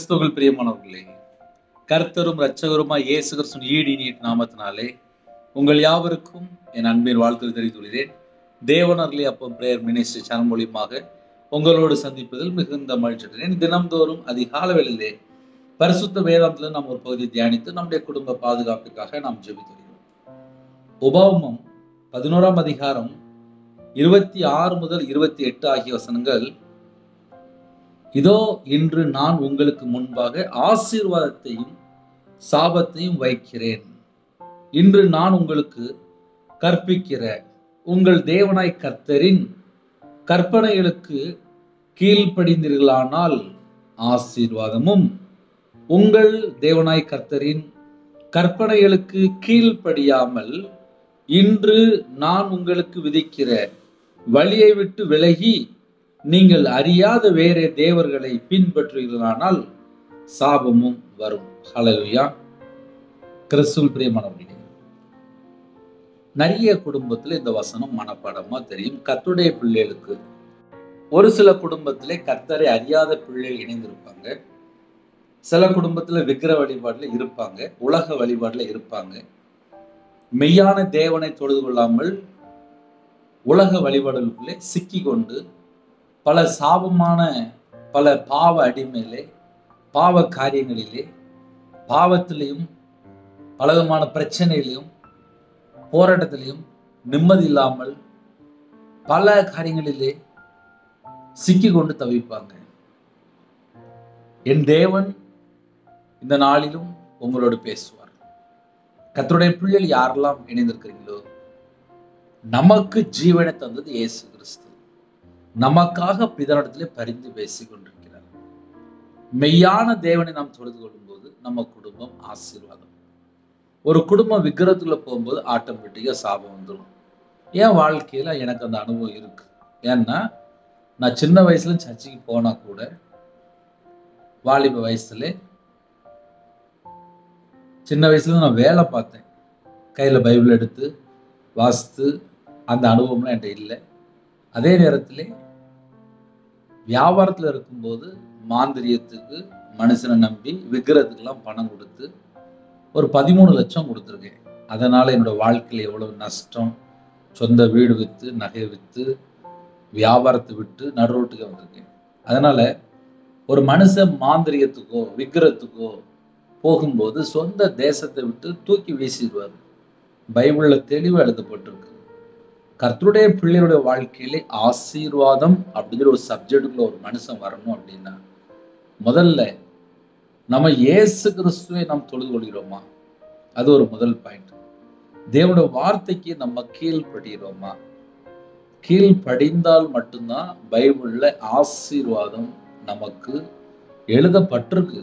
கிறிஸ்துவுக்குள் பிரியமானவர்களே, கர்த்தரும் இரட்சகருமாய் இயேசு கிறிஸ்துவின் ஈடு இனிய நாமத்தினாலே உங்கள் யாவருக்கும் என் அன்பின் வாழ்த்துக்கள் தெரிவித்துள்ளேன். தேவனர்லி அப்பம் பிரேயர் மினிஸ்ட்ரி சேனல் மூலியமாக உங்களோடு சந்திப்பதில் மிகுந்த மகிழ்ச்சி. தினம்தோறும் அதிகால வேளையிலே பரிசுத்த வேதாந்தத்தில் நாம் ஒரு பகுதியை தியானித்து நம்முடைய குடும்ப பாதுகாப்பிற்காக நாம் ஜெபித்து வருகிறோம். உபாகமம் 11ஆம் அதிகாரம் 26 முதல் 28 ஆகிய வசனங்கள், இதோ இன்று நான் உங்களுக்கு முன்பாக ஆசீர்வாதத்தையும் சாபத்தையும் வைக்கிறேன். இன்று நான் உங்களுக்கு கற்பிக்கிற உங்கள் தேவனாய் கர்த்தரின் கற்பனைகளுக்கு கீழ்ப்படிந்தீர்களானால் ஆசீர்வாதமும், உங்கள் தேவனாய் கர்த்தரின் கற்பனைகளுக்கு கீழ்ப்படியாமல் இன்று நான் உங்களுக்கு விதிக்கிற வழியை விட்டு விலகி நீங்கள் அறியாத வேறே தேவர்களை பின்பற்றுகிறீர்களானால் சாபமும் வரும். ஹல்லேலூயா. கிறிஸ்துவுக்குள் பிரியமானவர்களே, நிறைய குடும்பத்துல இந்த வசனம் மனப்பாடமா தெரியும். கர்த்தருடைய பிள்ளைகளுக்கு ஒரு சில குடும்பத்திலே கர்த்தரை அறியாத பிள்ளைகள் இணைந்திருப்பாங்க. சில குடும்பத்துல விக்கிர வழிபாடுல இருப்பாங்க, உலக வழிபாடுல இருப்பாங்க. மெய்யான தேவனை தொழுது கொள்ளாமல் உலக வழிபாடுகளுக்குள்ளே சிக்கி கொண்டு பல சாபமான பல பாவ அடிமையிலே, பாவ காரியங்களிலே, பாவத்திலையும் பலவிதமான பிரச்சனையிலையும் போராட்டத்திலையும் நிம்மதி இல்லாமல் பல காரியங்களிலே சிக்கி கொண்டு தவிப்பாங்க. என் தேவன் இந்த நாளிலும் உங்களோடு பேசுவார். கர்த்தருடைய பிள்ளைகள் யாரெல்லாம் இணைந்திருக்கிறீங்களோ, நமக்கு ஜீவனை தந்தது இயேசு கிறிஸ்து. நமக்காக பிதாவிடத்திலே பரிந்து பேசிக் கொண்டிருக்கிறார். மெய்யான தேவனை நாம் தொழுது கொள்ளும் போது நம்ம குடும்பம் ஆசீர்வாதம். ஒரு குடும்பம் விக்கிரத்துல போகும்போது ஆட்டோமேட்டிக்கா சாபம் வந்துடும். என் வாழ்க்கையில எனக்கு அந்த அனுபவம் இருக்கு. ஏன்னா நான் சின்ன வயசுல சர்ச்சைக்கு போனா கூட, வாலிப வயசுல சின்ன வயசுல நான் வேலை பார்த்தேன். கையில பைபிள் எடுத்து வாசித்து அந்த அனுபவம்லாம் என்கிட்ட இல்லை. அதே நேரத்திலே வியாபாரத்தில் இருக்கும்போது மாந்திரியத்துக்கு மனுஷனை நம்பி விக்கிரத்துக்கெல்லாம் பணம் கொடுத்து ஒரு 13 லட்சம் கொடுத்துருக்கேன். அதனால என்னோட வாழ்க்கையில் எவ்வளவு நஷ்டம், சொந்த வீடு விற்று, நகை விற்று, வியாபாரத்தை விட்டு நடுரோட்டுக்கு வந்திருக்கேன். அதனால ஒரு மனுஷன் மாந்திரியத்துக்கோ விக்கிரத்துக்கோ போகும்போது சொந்த தேசத்தை விட்டு தூக்கி வீசிடுவார். பைபிள்ல தெளிவாக எழுதப்பட்டிருக்கு. கர்த்தருடைய பிள்ளைகளுடைய வாழ்க்கையிலே ஆசீர்வாதம் அப்படிங்கிற ஒரு சப்ஜெக்டுக்குள்ள ஒரு மனுஷன் வரணும் அப்படின்னா, முதல்ல நம்ம இயேசு கிறிஸ்துவை நாம் தொழுது கொள்கிறோமா? அது ஒரு முதல் பாயிண்ட். தேவனுடைய வார்த்தைக்கு நம்ம கீழ்படுகிறோமா? கீழ்படிந்தால் மட்டும்தான் பைபிள்ல ஆசீர்வாதம் நமக்கு எழுதப்பட்டிருக்கு.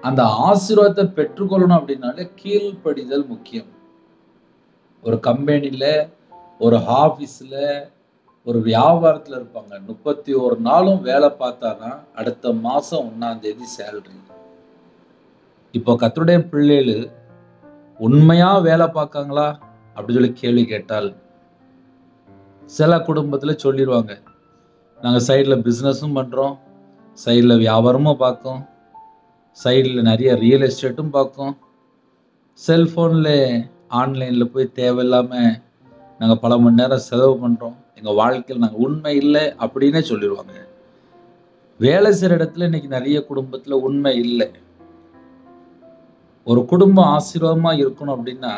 அந்த ஆசீர்வாதத்தை பெற்றுக்கொள்ளணும் அப்படின்னாலே கீழ்படிதல் முக்கியம். ஒரு கம்பெனில, ஒரு ஆபீஸ்ல, ஒரு வியாபாரத்துல இருப்பாங்க. 31 நாளும் வேலை பார்த்தாதான் அடுத்த மாசம் 1ஆம் தேதி சேலரி. இப்போ கர்த்தருடைய பிள்ளைகள் உண்மையா வேலை பார்க்காங்களா அப்படி சொல்லி கேள்வி கேட்டால், சில குடும்பத்துல சொல்லிடுவாங்க, நாங்க சைட்ல பிசினஸும் பண்றோம், சைட்ல வியாபாரமும் பார்க்கோம், சைட்ல நிறைய ரியல் எஸ்டேட்டும் பார்க்கோம், செல்போன்ல ஆன்லைன்ல போய் தேவையில்லாம நாங்கள் பல மணி நேரம் செலவு பண்ணுறோம், எங்கள் வாழ்க்கையில் நாங்கள் உண்மை இல்லை அப்படின்னே சொல்லிடுவாங்க. வேலை செய்கிற இடத்துல இன்னைக்கு நிறைய குடும்பத்தில் உண்மை இல்லை. ஒரு குடும்பம் ஆசீர்வாதமாக இருக்கணும் அப்படின்னா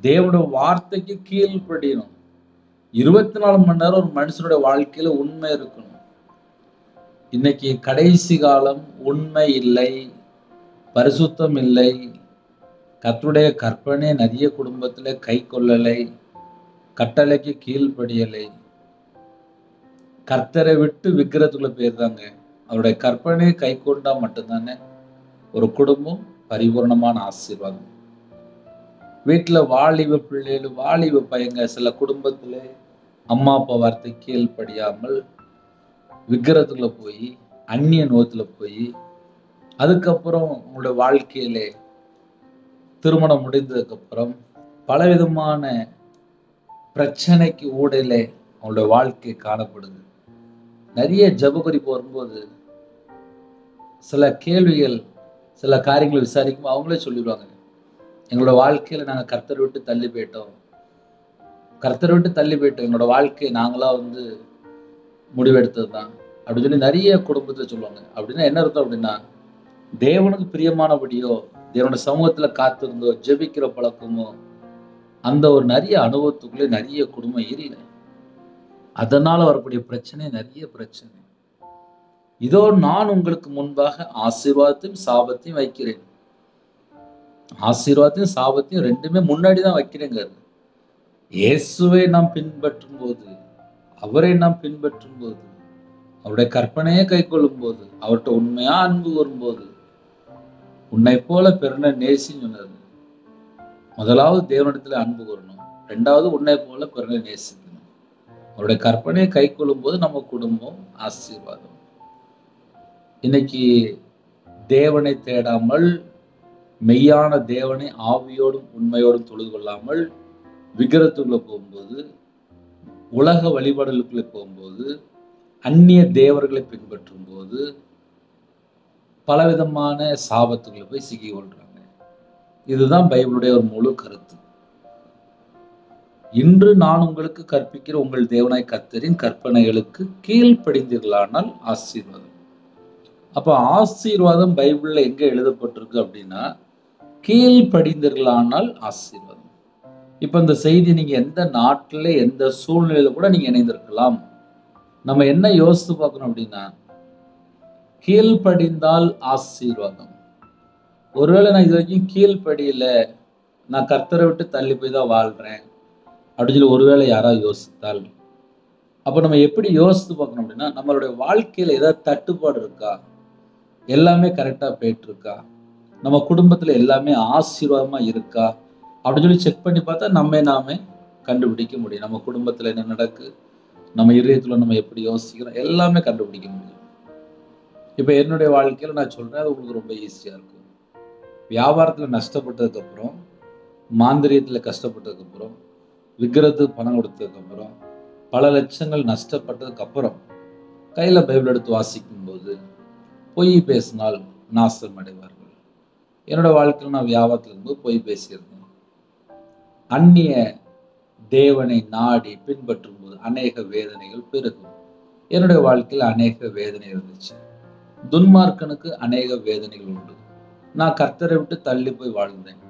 தேவனுடைய வார்த்தைக்கு கீழ்ப்படியணும். 24 மணி நேரம் ஒரு மனுஷனுடைய வாழ்க்கையில் உண்மை இருக்கணும். இன்னைக்கு கடைசி காலம் உண்மை இல்லை, பரிசுத்தம் இல்லை, கர்த்தருடைய கற்பனை நிறைய குடும்பத்தில் கை கொள்ளலை, கட்டளைக்கு கீழ்ப்படியலை, கர்த்தரை விட்டு விக்கிரத்துக்குள்ள போயிருந்தாங்க. அவருடைய கற்பனையை கை கொண்டா மட்டும்தானே ஒரு குடும்பம் பரிபூர்ணமான ஆசீர்வாதம். வீட்டுல வாலிப பிள்ளைகள், வாலிப பையங்க சில குடும்பத்துல அம்மா அப்பா வார்த்தை கீழ்ப்படியாமல் விக்கிரத்துக்குள்ள போய் அந்நிய நோத்துல போய், அதுக்கப்புறம் உங்களுடைய வாழ்க்கையிலே திருமணம் முடிந்ததுக்கு அப்புறம் பலவிதமான பிரச்சனைக்கு ஊடலே அவங்களோட வாழ்க்கை காணப்படுது. நிறைய ஜெப குறிப்பு வரும்போது சில கேள்விகள், சில காரியங்களை விசாரிக்கும் அவங்களே சொல்லிடுவாங்க, எங்களோட வாழ்க்கையில நாங்கள் கர்த்தரை விட்டு தள்ளி போயிட்டோம், கர்த்தரை விட்டு தள்ளி போயிட்டோம், எங்களோட வாழ்க்கையை நாங்களா முடிவெடுத்தது தான் அப்படின்னு சொல்லி நிறைய குடும்பத்தை சொல்லுவாங்க. அப்படின்னா என்ன அர்த்தம் அப்படின்னா, தேவனுக்கு பிரியமானபடியோ தேவனுடைய சமூகத்துல காத்திருந்தோ ஜெபிக்கிற பழக்கமோ அந்த ஒரு நிறைய அனுபவத்துக்குள்ளே நிறைய குடும்பம் இல்லை. அதனால வரக்கூடிய பிரச்சனை நிறைய பிரச்சனை. இதோ நான் உங்களுக்கு முன்பாக ஆசீர்வாதத்தையும் சாபத்தையும் வைக்கிறேன். ஆசீர்வாதத்தையும் சாபத்தையும் ரெண்டுமே முன்னாடிதான் வைக்கிறேங்க. இயேசுவை நாம் பின்பற்றும் போது, அவரை நாம் பின்பற்றும் போது, அவருடைய கற்பனையை கை கொள்ளும் போது, அவர்கிட்ட உண்மையா அன்பு வரும்போது, உன்னை போல பெருனை நேசின்னு சொன்னாரு. முதலாவது தேவனிடத்துல அன்பு கூறணும், ரெண்டாவது உன்னை போல பெருனை நேசிக்கணும். அவருடைய கற்பனையை கை கொள்ளும் போது நம்ம குடும்பம் ஆசீர்வாதம். இன்னைக்கு தேவனை தேடாமல், மெய்யான தேவனை ஆவியோடும் உண்மையோடும் தொழுது கொள்ளாமல் விக்கிரத்துக்குள்ள போகும்போது, உலக வழிபாடுகளுக்குள்ள போகும்போது, அந்நிய தேவர்களை பின்பற்றும் போது பலவிதமான சாபத்துக்குள்ள போய் சிக்கி கொள்றாங்க. இதுதான் பைபிளுடைய ஒரு முழு கருத்து. இன்று நான் உங்களுக்கு கற்பிக்கிற உங்கள் தேவனாய் கர்த்தரின் கற்பனைகளுக்கு கீழ்ப்படிந்தீர்களானால் ஆசீர்வாதம். அப்ப ஆசீர்வாதம் பைபிள்ல எங்க எழுதப்பட்டிருக்கு அப்படின்னா, கீழ்ப்படிந்தீர்களானால் ஆசீர்வாதம். இப்ப இந்த செய்தி நீங்க எந்த நாட்டில எந்த சூழ்நிலையில கூட நீங்க இணைந்திருக்கலாம். நம்ம என்ன யோசித்து பார்க்கணும் அப்படின்னா, கீழ்ப்படிந்தால் ஆசீர்வாதம். ஒருவேளை நான் இது வரைக்கும் கீழ்ப்படியில, நான் கர்த்தரை விட்டு தள்ளி போய் தான் வாழ்றேன் அப்படின்னு சொல்லி ஒருவேளை யாராவது யோசித்தால், அப்ப நம்ம எப்படி யோசித்து பார்க்கணும் அப்படின்னா, நம்மளுடைய வாழ்க்கையில ஏதாவது தட்டுப்பாடு இருக்கா, எல்லாமே கரெக்டா போயிட்டு இருக்கா, நம்ம குடும்பத்துல எல்லாமே ஆசீர்வாதமா இருக்கா அப்படின்னு சொல்லி செக் பண்ணி பார்த்தா நாமே கண்டுபிடிக்க முடியும். நம்ம குடும்பத்துல என்ன நடக்கு, நம்ம இதயத்துல நம்ம எப்படி யோசிக்கிறோம், எல்லாமே கண்டுபிடிக்க முடியும். இப்ப என்னுடைய வாழ்க்கையில நான் சொல்றேன், அது உங்களுக்கு ரொம்ப ஈஸியா இருக்கும். வியாபாரத்துல நஷ்டப்பட்டதுக்கு அப்புறம், மாந்திரியத்துல கஷ்டப்பட்டதுக்கு அப்புறம், விக்கிரத்துக்கு பணம் கொடுத்ததுக்கு அப்புறம், பல லட்சங்கள் நஷ்டப்பட்டதுக்கு அப்புறம் கையில பைபிள் எடுத்து வாசிக்கும் போது, பொய் பேசினால் நாசம் அடைவார்கள். என்னோட வாழ்க்கையில் நான் வியாபாரத்துல இருக்கும்போது பொய் பேசியிருந்தேன். அந்நிய தேவனை நாடி பின்பற்றும் போது அநேக வேதனைகள் பெருகும். என்னுடைய வாழ்க்கையில் அநேக வேதனை இருந்துச்சு. துன்மார்க்கனுக்கு அநேக வேதனைகள் உண்டு. நான் கர்த்தரை விட்டு தள்ளி போய் வாழ்ந்தேன்.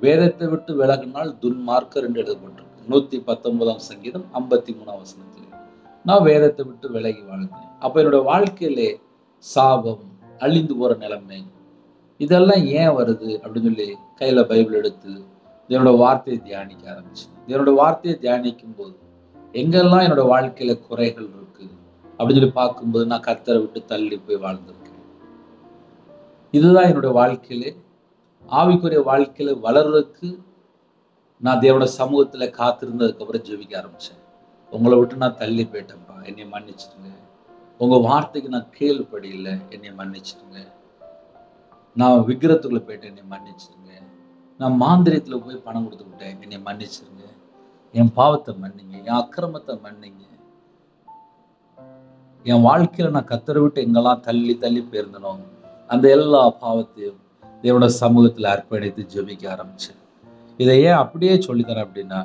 வேதத்தை விட்டு விலகினால் துன்மார்க்கர் என்று எழுதப்பட்டிருக்கு. 119 சங்கீதம் 53 வசனத்தில் நான் வேதத்தை விட்டு விலகி வாழ்ந்தேன். அப்ப என்னோட வாழ்க்கையிலே சாபம், அழிந்து போற நிலைமை, இதெல்லாம் ஏன் வருது அப்படின்னு சொல்லி கையில பைபிள் எடுத்து என்னோட வார்த்தையை தியானிக்க ஆரம்பிச்சு. என்னோட வார்த்தையை தியானிக்கும் போது எங்கெல்லாம் என்னோட வாழ்க்கையில குறைகள் இருக்கு அப்படின்னு சொல்லி பார்க்கும்போது நான் கர்த்தரை விட்டு தள்ளி போய் வாழ்ந்திருக்கேன். இதுதான் என்னோட வாழ்க்கையில ஆவிக்குரிய வாழ்க்கையில வளர்றதுக்கு நான் தேவனோட சமூகத்துல காத்திருந்ததுக்கு அப்புறம் ஜெபிக்க ஆரம்பிச்சேன். உங்களை விட்டு நான் தள்ளி போயிட்டேன்ப்பா, என்னை மன்னிச்சிடுங்க. உங்க வார்த்தைக்கு நான் கீழ்ப்படியில, என்னை மன்னிச்சிடுங்க. நான் விக்கிரத்துக்குள்ள போயிட்டேன், என்னை மன்னிச்சிடுங்க. நான் மாந்திரியத்துல போய் பணம் கொடுத்து விட்டேன், என்னை மன்னிச்சிருங்க. என் பாவத்தை மன்னிங்க, என் அக்கிரமத்தை மன்னிங்க. என் வாழ்க்கையில நான் கர்த்தரை விட்டு எங்கெல்லாம் தள்ளி தள்ளி போயிருந்தனோ அந்த எல்லா பாவத்தையும் தேவனோட சமூகத்துல அர்ப்பணித்து ஜெபிக்க ஆரம்பிச்சேன். இதை ஏன் அப்படியே சொல்லித்தரேன் அப்படின்னா,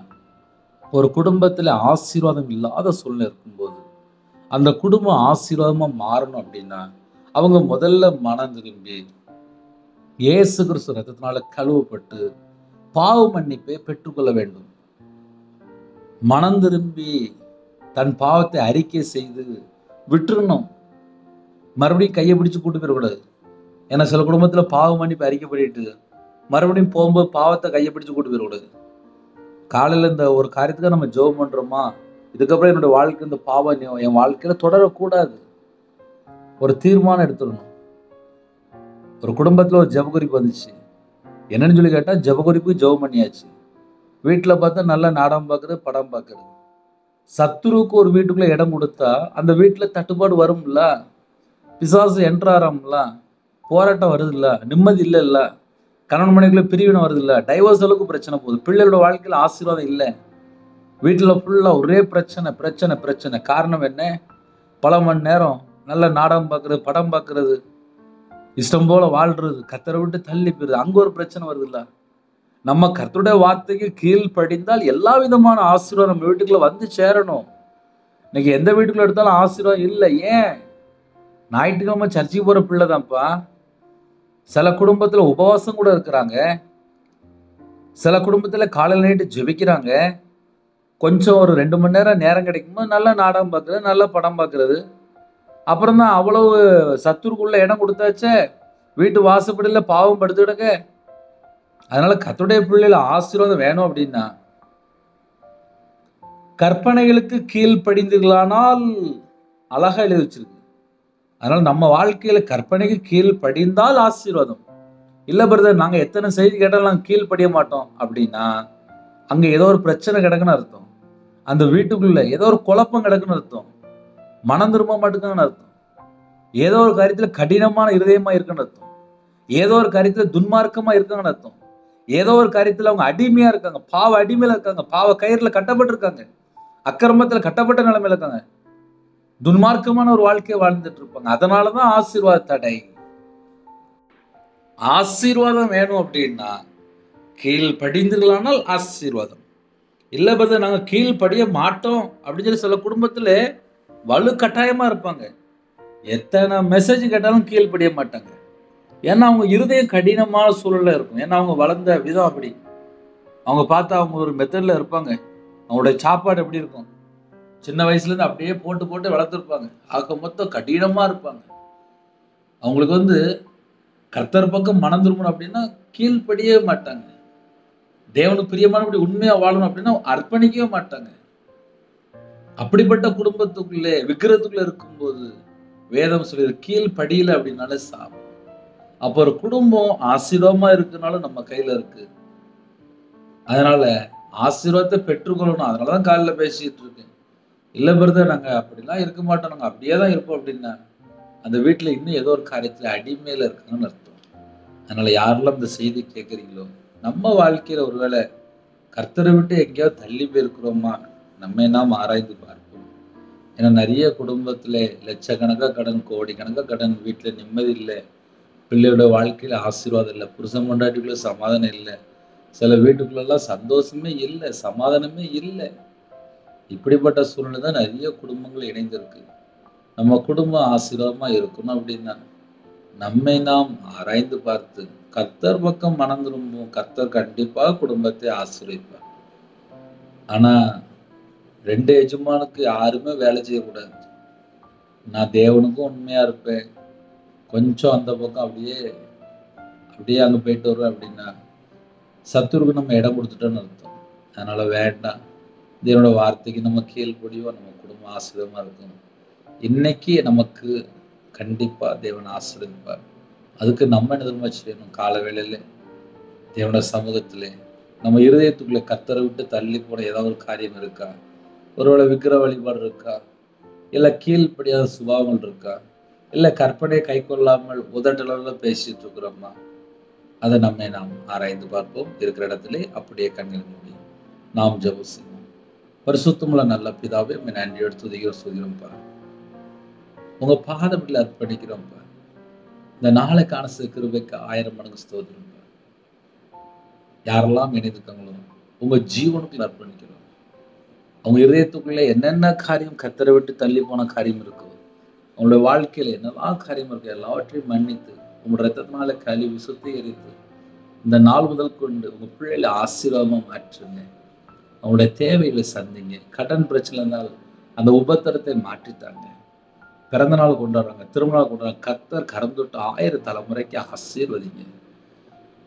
ஒரு குடும்பத்துல ஆசீர்வாதம் இல்லாத சூழ்நிலை இருக்கும்போது அந்த குடும்பம் ஆசீர்வாதமா மாறணும் அப்படின்னா அவங்க முதல்ல மனம் திரும்பி இயேசு கிறிஸ்து ரத்தத்தினால கழுவப்பட்டு பாவ மன்னிப்பை பெற்றுக்கொள்ள வேண்டும். மனம் திரும்பி தன் பாவத்தை அறிக்கை செய்து விட்டுறணும். மறுபடியும் கையை பிடிச்சு கூட்டு போயிடக்கூடாது. ஏன்னா சில குடும்பத்துல பாவ மன்னிப்பு அறிக்கை பண்ணிட்டு மறுபடியும் போகும்போது பாவத்தை கையை பிடிச்சு கூட்டு போயிடக்கூடாது. காலையில இந்த ஒரு காரியத்துக்காக நம்ம ஜெபம் பண்றோமா, இதுக்கப்புறம் என்னோட வாழ்க்கை இந்த பாவம் என் வாழ்க்கையில தொடரக்கூடாது, ஒரு தீர்மானம் எடுத்துடணும். ஒரு குடும்பத்துல ஒரு ஜெபகுறிப்பு வந்துச்சு. என்னன்னு சொல்லி கேட்டா, ஜெபகுறிப்பு ஜெபம் பண்ணியாச்சு. வீட்டுல பார்த்தா நல்லா நாடகம் பார்க்கறது, படம் பார்க்கறது. சத்துருவுக்கு ஒரு வீட்டுக்குள்ள இடம் கொடுத்தா அந்த வீட்டுல தட்டுப்பாடு வரும்ல, பிசாசு என்ட்ராராம்ல, போராட்டம் வருது இல்ல, நிம்மதி இல்ல இல்ல, கணவன் மனைவிக்குள்ள பிரிவினை வருது இல்ல, டைவர்ஸ் அளவுக்கு பிரச்சனை போகுது. பிள்ளைகளோட வாழ்க்கையில ஆசீர்வாதம் இல்லை. வீட்டுல ஃபுல்லா ஒரே பிரச்சனை பிரச்சனை பிரச்சனை. காரணம் என்ன? பல மணி நேரம் நல்ல நாடகம் பார்க்கறது, படம் பார்க்கறது, இஷ்டம் போல வாழ்றது, கர்த்தரை விட்டு தள்ளி போயிருது, அங்க ஒரு பிரச்சனை வருதுல்ல. நம்ம கர்த்தருடைய வார்த்தைக்கு கீழ்ப்படிந்தால் எல்லா விதமான ஆசீர்வாதம் நம்ம வீட்டுக்குள்ள வந்து சேரணும். இன்னைக்கு எந்த வீட்டுக்குள்ள எடுத்தாலும் ஆசீர்வாதம் இல்லை. ஏன்? ஞாயிற்றுக்கிழமை சர்ச்சுக்கு போற பிள்ளைதான்ப்பா. சில குடும்பத்துல உபவாசம் கூட இருக்கிறாங்க. சில குடும்பத்துல காலையில நைட்டு ஜெபிக்கிறாங்க. கொஞ்சம் ஒரு 2 மணி நேரம் நேரம் கிடைக்கும்போது நல்ல நாடகம் பார்க்கறது, நல்ல படம் பார்க்கறது. அப்புறம் தான் அவ்வளவு சத்துருக்குள்ள இடம் கொடுத்தாச்சே, வீட்டு வாசப்படியில பாவம் படுத்து கிடக்க. அதனால கர்த்தருடைய பிள்ளைகள் ஆசீர்வாதம் வேணும் அப்படின்னா கற்பனைகளுக்கு கீழ்ப்படிந்தீர்களானால் அழகா எழுதி வச்சிருக்கு. அதனால நம்ம வாழ்க்கையில கற்பனைக்கு கீழ்ப்படிந்தால் ஆசீர்வாதம். இல்ல பிரதர், நாங்க எத்தனை செய்தி கேட்டாலும் நாங்க கீழ்ப்படிய மாட்டோம் அப்படின்னா அங்க ஏதோ ஒரு பிரச்சனை கிடக்குன்னு அர்த்தம். அந்த வீட்டுக்குள்ள ஏதோ ஒரு குழப்பம் கிடக்குன்னு அர்த்தம். மனம் திரும்ப மாட்டேங்குன்னு அர்த்தம். ஏதோ ஒரு காரியத்துல கடினமான இருதயமா இருக்குன்னு அர்த்தம். ஏதோ ஒரு காரியத்துல துன்மார்க்கமா இருக்காங்கன்னு அர்த்தம். ஏதோ ஒரு காரியத்துல அவங்க அடிமையா இருக்காங்க, பாவ அடிமையில இருக்காங்க, பாவ கயிறுல கட்டப்பட்டு இருக்காங்க, அக்கிரமத்துல கட்டப்பட்ட நிலைமையில இருக்காங்க, துன்மார்க்கமான ஒரு வாழ்க்கையை வாழ்ந்துட்டு இருப்பாங்க. அதனாலதான் ஆசீர்வாத தடை. ஆசீர்வாதம் வேணும் அப்படின்னா கீழ்ப்படிந்தீர்களானால் ஆசீர்வாதம். இல்ல பதர், நாங்க கீழ்ப்படிய மாட்டோம் அப்படின்னு சொல்லி சில குடும்பத்துல வலு கட்டாயமா இருப்பாங்க. எத்தனை மெசேஜ் கேட்டாலும் கீழ்ப்படிய மாட்டாங்க. ஏன்னா அவங்க இருதயம் கடினமான சூழல்ல இருக்கும். ஏன்னா அவங்க வளர்ந்த விதம் அப்படி. அவங்க பார்த்தா அவங்க ஒரு மெத்தட்ல இருப்பாங்க. அவங்களுடைய சாப்பாடு எப்படி இருக்கும், சின்ன வயசுல இருந்து அப்படியே போட்டு போட்டு வளர்த்துருப்பாங்க. ஆக மொத்தம் கடினமா இருப்பாங்க. அவங்களுக்கு கர்த்தர் பக்கம் மனம் திரும்பணும் அப்படின்னா கீழ்ப்படியவே மாட்டாங்க. தேவனுக்கு பிரியமானபடி உண்மையா வாழணும் அப்படின்னா அர்ப்பணிக்கவே மாட்டாங்க. அப்படிப்பட்ட குடும்பத்துக்குள்ளே விக்கிரத்துக்குள்ள இருக்கும்போது வேதம் சொல்லி கீழ்ப்படியல அப்படின்னாலே சாபம். அப்போ ஒரு குடும்பம் ஆசீர்வாதமா இருக்குனாலும் நம்ம கையில இருக்கு. அதனால ஆசீர்வாதத்தை பெற்றுக்கொள்ளணும். அதனாலதான் காலையில பேசிட்டு இருக்கேன். இல்ல பிரதர், நாங்க அப்படிலாம் இருக்க மாட்டோம், நாங்க அப்படியே தான் இருப்போம் அப்படின்னா அந்த வீட்டுல இன்னும் ஏதோ ஒரு காரியத்துல அடிமையில இருக்காங்கன்னு அர்த்தம். அதனால யாரெல்லாம் இந்த செய்தி கேட்குறீங்களோ, நம்ம வாழ்க்கையில ஒருவேளை கர்த்தரை விட்டு எங்கேயாவது தள்ளி போயிருக்கிறோமா, நம்ம நாம் ஆராய்ந்து பார்ப்போம். ஏன்னா நிறைய குடும்பத்துல லட்சக்கணக்கா கடன், கோடிக்கணக்கா கடன், வீட்டுல நிம்மதி இல்லை, பிள்ளையோட வாழ்க்கையில ஆசீர்வாதம் இல்லை, புருஷன் பொண்டாட்டிக்குள்ள சமாதானம் இல்லை, சில வீட்டுக்குள்ளெல்லாம் சந்தோஷமே இல்லை, சமாதானமே இல்லை. இப்படிப்பட்ட சூழ்நிலை தான் நிறைய குடும்பங்கள் இணைந்திருக்கு. நம்ம குடும்பம் ஆசீர்வாதமா இருக்கணும் அப்படின்னா நம்மை நாம் ஆராய்ந்து பார்த்து கர்த்தர் பக்கம் மனம் திரும்பும். கர்த்தர் கண்டிப்பாக குடும்பத்தை ஆசீர்வதிப்பார். ஆனா 2 எஜமானுக்கு யாருமே வேலை செய்யக்கூடாது. நான் தேவனுக்கும் உண்மையா இருப்பேன், கொஞ்சம் அந்த பக்கம் அப்படியே அப்படியே அங்க போயிட்டு வருவேன் அப்படின்னா சத்துருக்கு நம்ம இடம் கொடுத்துட்டோன்னு அர்த்தம். அதனால வேண்டாம். தேவனோட வார்த்தைக்கு நம்ம கீழ்ப்படிவோம், நம்ம குடும்பம் ஆசீர்வாதமா இருக்கும். இன்னைக்கு நமக்கு கண்டிப்பா தேவன் ஆசீர்வதிப்பார். அதுக்கு நம்ம என்ன தெரியுமா செய்யணும்? கால வேளையில தேவனோட சமூகத்திலே நம்ம இருதயத்துக்குள்ள கர்த்தரை விட்டு தள்ளி போன ஏதாவது ஒரு காரியம் இருக்கா, ஒருவேளை விக்கிர வழிபாடு இருக்கா, இல்ல கீழ்ப்படியாத சுபாவங்கள் இருக்கா, இல்ல கற்பனை கை கொள்ளாமல் உதட்டளவுல பேசிட்டு இருக்கிறோமா, அதை நாம் ஆராய்ந்து பார்ப்போம். இருக்கிற இடத்திலே அப்படியே கண்கள் மூடி நாம் ஜெபம் செய்வோம். பரிசுத்தமுள்ள நல்ல பிதாவே, நன்றி எடுத்து சொல்கிறோம்ப்பா. உங்க பாதத்தில் அர்ப்பணிக்கிறோம்ப்பா. இந்த நாளைக்கான கிருபைக்கு 1000 மடங்கு ஸ்தோத்திரம்ப்பா. யாரெல்லாம் இணைந்துக்காங்களோ உங்க ஜீவனுக்குள்ள அர்ப்பணிக்கிறோம். அவங்க இதயத்துக்குள்ள என்னென்ன காரியம் கர்த்தரை விட்டு தள்ளி போன காரியம் இருக்கோ, அவங்களுடைய வாழ்க்கையில என்னெல்லாம் காரியம் இருக்கு, எல்லாவற்றையும் மன்னித்து உங்களோட ரத்தத்தினால கழுவி சுத்திகரித்து இந்த நாள் முதல் கொண்டு உங்க பிள்ளைகளை ஆசீர்வாதமா மாற்றுங்க. அவங்களுடைய தேவைகளை சந்திங்க. கடன் பிரச்சனை இருந்தால் அந்த உபத்திரத்தை மாற்றித்தாங்க. பிறந்த நாள் கொண்டாடுறாங்க, திருமண நாள் கொண்டாடுறாங்க, கர்த்தர் கரம் தொட்டு 1000 தலைமுறைக்கு ஆசீர்வதிங்க.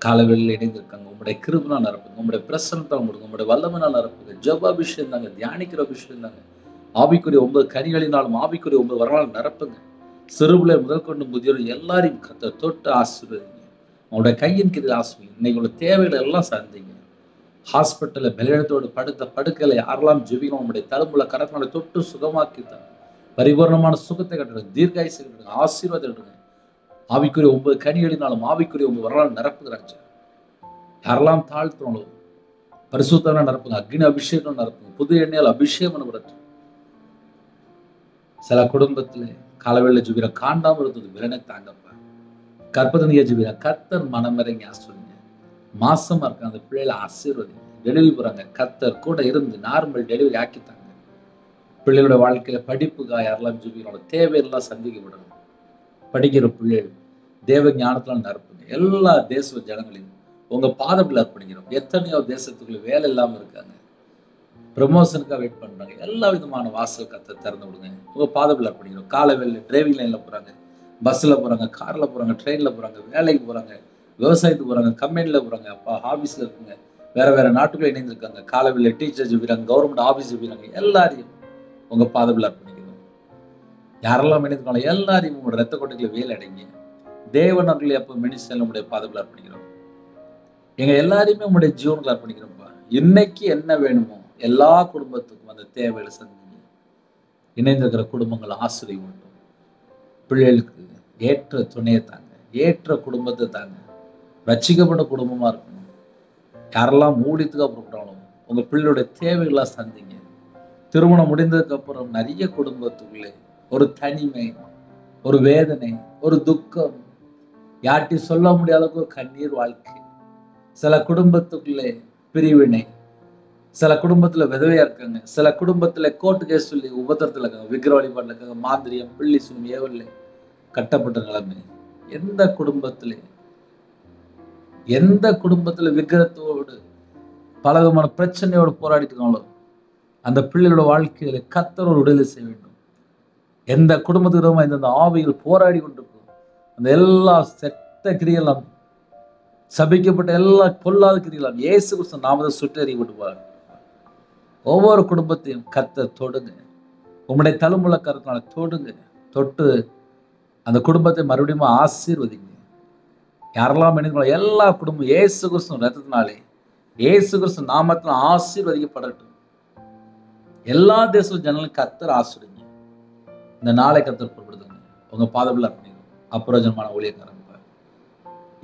காலவெளியில் இணைந்திருக்காங்க, உங்களுடைய கிருபையால் நிரப்புங்க, உங்களுடைய பிரசன்னத்தால் கொடுங்க, உங்களுடைய வல்லமையினால் நிரப்புங்க. ஜெப அபிஷேகம் தாங்க, தியானிக்கிற அபிஷேகம் தாங்க. ஆவிக்குரிய 9 கனிகளினாலும் ஆவிக்குரிய 9 வரலாறு நிரப்புங்க. சிறுபிள்ளை முதல் கொண்டு முதியோர் எல்லாரையும் கர்த்தர் தொட்டு ஆசீர்வதிங்க. அவங்களுடைய கையின் கீழ் ஆசீர்வதிங்க. இன்னைக்கு உள்ள தேவைகளை எல்லாம் சந்திங்க. ஹாஸ்பிட்டலில் பலவீனத்தோடு படுத்த படுக்கையில யாரெல்லாம் ஜெபிக்கணும், உங்களுடைய தழும்புல கரத்தினால தொட்டு சுகமாக்கித்தாங்க. பரிபூர்ணமான சுகத்தை கட்டுங்க, தீர்க்காயுசை கட்டுங்க, ஆசீர்வாதம் கட்டுங்க. ஆவிக்குரிய 9 கனிகளினாலும் ஆவிக்குரிய 9 வரலாறு நிரப்புகிறாச்சு. யாரெல்லாம் தாழ்த்துறோங்களோ பரிசுத்தமான நிரப்புங்க, அக்னி அபிஷேகம் நிரப்புங்க, புது எண்ணெயால் அபிஷேகம் பண்ணப்படட்டும். சில குடும்பத்துல காலவேளை ஜுபிர காண்டாம இருந்தது விலனை தாங்கப்பா. கற்பதனியா ஜெபிக்கிறாங்க. கர்த்தர் மனமிறங்கி ஆசீர்வதிங்க. மாசமா இருக்க அந்த பிள்ளைகளை ஆசீர்வதிங்க. டெலிவரி போறாங்க, கர்த்தர் கூட இருந்து நார்மல் டெலிவரி ஆக்கித்தாங்க. பிள்ளைகளோட வாழ்க்கையில படிப்புக்காக யாரெல்லாம் ஜெபிக்கிறோம், தேவையெல்லாம் சந்திக்கப்படணும். படிக்கிற பிள்ளைகள் தேவ ஞானத்துல நிரப்புங்க. எல்லா தேச ஜனங்களையும் உங்க பாதத்தில் அர்ப்பணிக்கிறோம். எத்தனையோ தேசத்துக்குள்ள வேலை இல்லாம இருக்காங்க, ப்ரமோஷனுக்காக வெயிட் பண்றாங்க. எல்லா விதமான வாசல் கர்த்தர் திறந்து விடுங்க. உங்க பாதத்தில் அர்ப்பணிக்கிறோம். காலை வேலை டிரைவிங் லைன்ல போறாங்க, பஸ்ல போறாங்க, கார்ல போறாங்க, ட்ரெயின்ல போறாங்க, வேலைக்கு போறாங்க, விவசாயத்துக்கு போறாங்க, கம்பெனில போறாங்க, அப்பா ஆபீஸ்ல இருக்குங்க, வேற வேற நாட்டுக்குள்ள இணைந்திருக்காங்க, காலை வேலை டீச்சர் ஜெபிக்கிறாங்க, கவர்மெண்ட் ஆபீஸ் ஜெபிக்கிறாங்க. எல்லாரையும் உங்க பாதத்தில் அர்ப்பணிக்கிறோம். யாரெல்லாம் இணைந்துக்காங்க எல்லாரையும் உங்களோட ரத்த கொட்டைகளை வேலை அடைங்க. தேவனர்களை அப்போ மினிஸ்டர் உங்களுடைய பாதத்தில் அர்ப்பணிக்கிறோம். எங்க எல்லாரையுமே உங்களுடைய ஜீவன்களை அர்ப்பணிக்கிறோம்ப்பா. இன்னைக்கு என்ன வேணுமோ எல்லா குடும்பத்துக்கும் அந்த தேவைகளை சந்திங்க. இணைந்திருக்கிற குடும்பங்களை ஆசீர்வதிக்கட்டும். பிள்ளைகளுக்கு ஏற்ற துணையை தாங்க, ஏற்ற குடும்பத்தை தாங்க, ரட்சிக்கப்பட்ட குடும்பமா இருக்கணும். யாரெல்லாம் மூடித்துக்கு அப்புறம் உங்க பிள்ளையோட தேவைகளா சந்திங்க. திருமணம் முடிந்ததுக்கு அப்புறம் நிறைய குடும்பத்துக்குள்ளே ஒரு தனிமை, ஒரு வேதனை, ஒரு துக்கம், யார்ட்டையும் சொல்ல முடியாத ஒரு கண்ணீர் வாழ்க்கை. சில குடும்பத்துக்குள்ளே பிரிவினை, சில குடும்பத்துல விதவையா இருக்காங்க, சில குடும்பத்துல கோர்ட்டு கேஸ் சொல்லி உபத்திரத்துல இருக்காங்க, விக்கிர வழிபாடுல இருக்காங்க, மாந்திரியம், பிள்ளி சும், ஏவல்ல கட்டப்பட்ட நிலைமை. எந்த குடும்பத்துல விக்கிரத்தோடு பல விதமான பிரச்சனையோடு போராடிட்டு இருக்காங்களோ அந்த பிள்ளைகளோட வாழ்க்கையில கர்த்தர் ஒரு விடுதலை செய்ய வேண்டும். எந்த குடும்பத்துக்கு இந்த ஆவிகள் போராடி கொண்டிருக்கும் அந்த எல்லா செத்த கிரியெல்லாம், சபிக்கப்பட்ட எல்லா பொல்லாத கிரியெல்லாம் இயேசு கிறிஸ்து நாமத்தை சுற்றி அறிவிடுவார். ஒவ்வொரு குடும்பத்தையும் கர்த்தர் தொடுங்க. உங்களுடைய தழுமுள்ள கருத்தினால தொடுங்க. தொட்டு அந்த குடும்பத்தை மறுபடியும் ஆசீர்வதிங்க. யாரெல்லாம் நினைக்கிறாங்களோ எல்லா குடும்பம் இயேசு கிறிஸ்து ரத்தத்தினாலே, இயேசு கிறிஸ்து நாமத்தினால ஆசீர்வதிக்கப்படட்டும். எல்லா தேச ஜனங்களும் கர்த்தர் ஆசீர்வதிங்க. இந்த நாளை கர்த்தர் பொருட்படுத்துங்க. உங்க பாதத்தில் அர்ப்பணிக்கும். அப்பிரயோஜனமான ஊழியக்காரங்க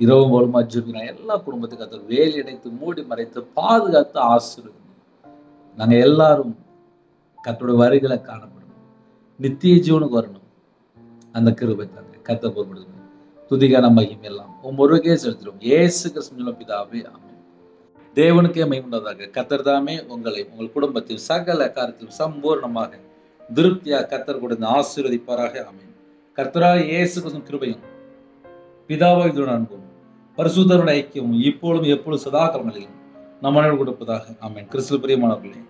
இரவும் போலுமா ஜெபிக்கிறோம். எல்லா குடும்பத்துக்கு கர்த்தர் வேலி அடைத்து மூடி மறைத்து பாதுகாத்து ஆசீர்வதிங்க. நாங்க எல்லாரும் கர்த்தருடைய வருகையில காணப்படணும், நித்திய ஜீவனுக்கு வரணும். அந்த கிருபை தாங்க கர்த்தர் பொருட்படுத்துங்க. துதிகான மகிமை எல்லாம் ஒருவருக்கே செலுத்துறோம். இயேசு கிறிஸ்து பிதாவே ஆமென். தேவனுக்கே மகிமையுண்டாதாக. கர்த்தர் தாமே உங்களை உங்கள் குடும்பத்தில் சகல காரியத்திலும் சம்பூர்ணமாக திருப்தியாக கர்த்தர் கொடுத்து ஆசீர்வதிப்பாராக. ஆமென். கர்த்தராகிய இயேசு கிறிஸ்துவின் கிருபையும் பிதாவாகிய அன்பும் பரிசுத்தருடைய ஐக்கியமும் இப்பொழுதும் எப்பொழுதும் சதா காலங்களிலும் நம்மளோடு கொடுப்பதாக. ஆமென். கிறிஸ்துவில் பிரியமானவர்களே,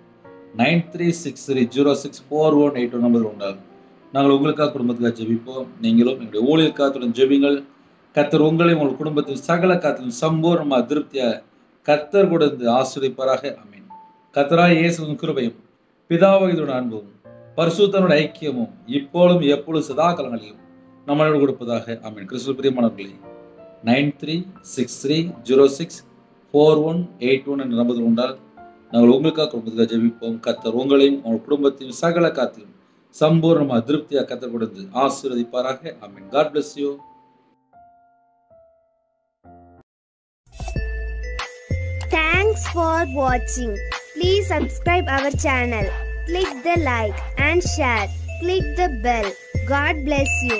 9363064181 நம்பர் உண்டாகும். நாங்கள் உங்களுக்காக குடும்பத்துக்காக ஜெபிப்போம். நீங்களும் எங்களுடைய ஊழியக்காரத்துடன் ஜெபிங்கள். கர்த்தர் உங்களையும் உங்கள் குடும்பத்தில் சகல காரியத்திலும் சம்பூர்ணமாக திருப்தியாக கர்த்தர் கொடுத்து ஆசீர்வதிப்பாராக. ஆமென். கர்த்தராகிய இயேசுவின் கிருபையும் பிதாவாகிய அன்பும் பரிசுத்தருடைய ஐக்கியமும் இப்பொழுதும் எப்பொழுதும் சதா காலங்களிலும் நம்மளோடு கொடுப்பதாக. ஆமென். கிறிஸ்துவில் பிரியமானவர்களே, 9363064181 என்ற நம்பர் உண்டால் நாங்கள் உங்களுக்காக குடும்பத்துக்காக ஜெபிப்போம். கர்த்தர் உங்களையும் உங்கள் குடும்பத்தையும் சகல காரியத்திலும் சம்பூர்ணமாக திருப்தியாக கர்த்தர் கொடுத்து ஆசீர்வதிப்பாராக. ஆமென். God bless you. Thanks for watching. Please subscribe our channel. Click the like and share. Click the bell. God bless you.